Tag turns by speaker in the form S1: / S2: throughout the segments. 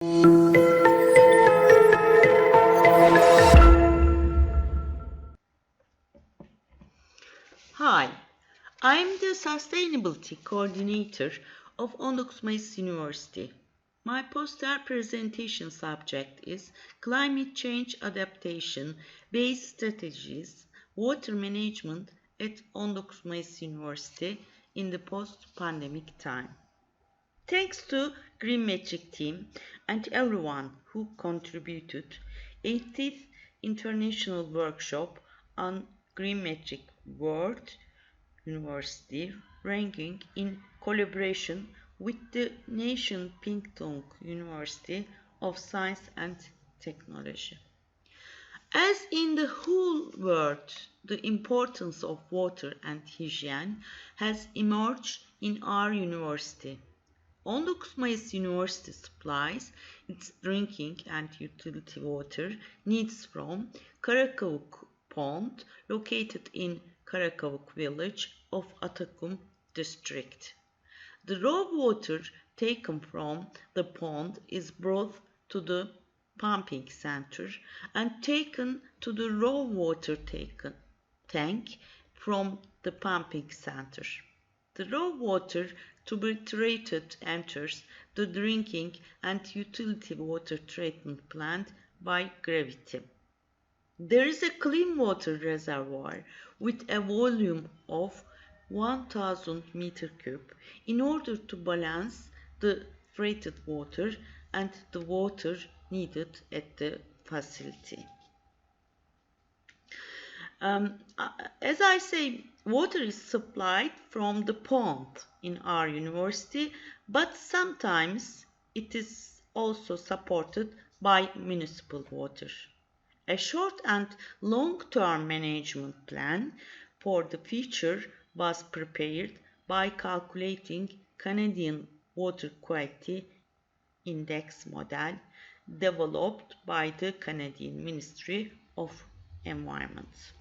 S1: Hi, I'm the Sustainability Coordinator of Ondokuz Mayıs University. My poster presentation subject is Climate Change Adaptation-Based Strategies, Water Management at Ondokuz Mayıs University in the post-pandemic time. Thanks to GreenMetric team and everyone who contributed, 80th International Workshop on GreenMetric World University Ranking in collaboration with the nation Pingtung University of Science and Technology. As in the whole world, the importance of water and hygiene has emerged in our university. Ondokuz Mayıs University supplies its drinking and utility water needs from Karakavuk Pond, located in Karakavuk village of Atakum district. The raw water taken from the pond is brought to the pumping center and taken to the raw water tank from the pumping center. The raw water to be treated enters the drinking and utility water treatment plant by gravity. There is a clean water reservoir with a volume of 1000 meter cube in order to balance the treated water and the water needed at the facility. As I say, water is supplied from the pond in our university, but sometimes it is also supported by municipal water. A short and long-term management plan for the future was prepared by calculating Canadian Water Quality Index model developed by the Canadian Ministry of Environment.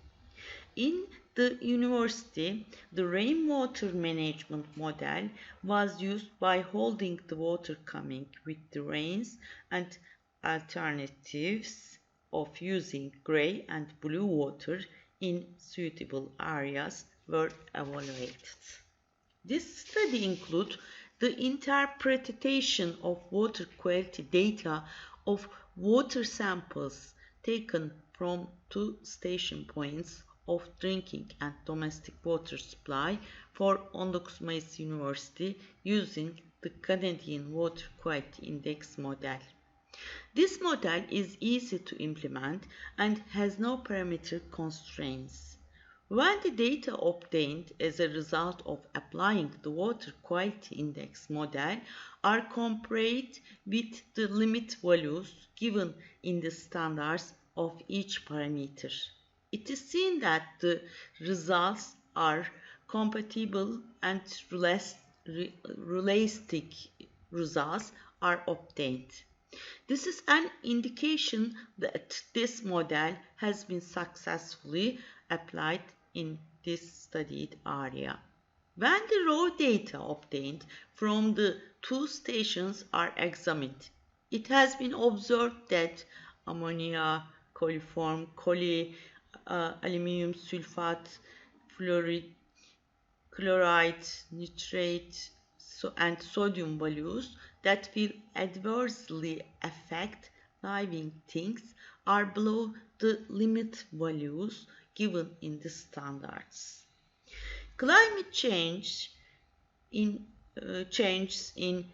S1: In the university, the rainwater management model was used by holding the water coming with the rains, and alternatives of using grey and blue water in suitable areas were evaluated. This study included the interpretation of water quality data of water samples taken from 2 station points of drinking and domestic water supply for Ondokuz Mayıs University using the Canadian Water Quality Index model. This model is easy to implement and has no parameter constraints. When the data obtained as a result of applying the Water Quality Index model are compared with the limit values given in the standards of each parameter, it is seen that the results are compatible and realistic results are obtained. This is an indication that this model has been successfully applied in this studied area. When the raw data obtained from the 2 stations are examined, it has been observed that ammonia, coliform, aluminum sulfate, chloride, nitrate, and sodium values that will adversely affect living things are below the limit values given in the standards. Climate change changes in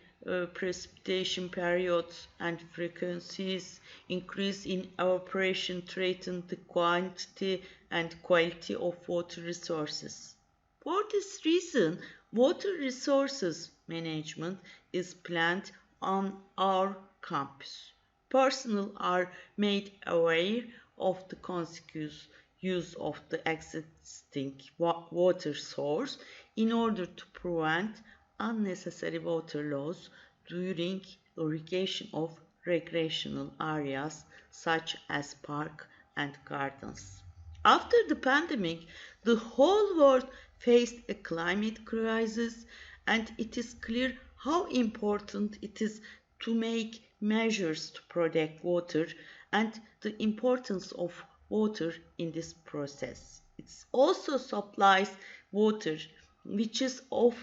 S1: precipitation periods and frequencies, increase in evaporation threaten the quantity and quality of water resources. For this reason, water resources management is planned on our campus. Personnel are made aware of the consequence use of the existing water source in order to prevent unnecessary water loss during irrigation of recreational areas such as parks and gardens. After the pandemic, the whole world faced a climate crisis, and it is clear how important it is to make measures to protect water and the importance of water in this process. It also supplies water, which is of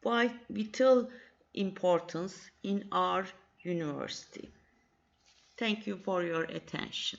S1: vital importance in our university. Thank you for your attention.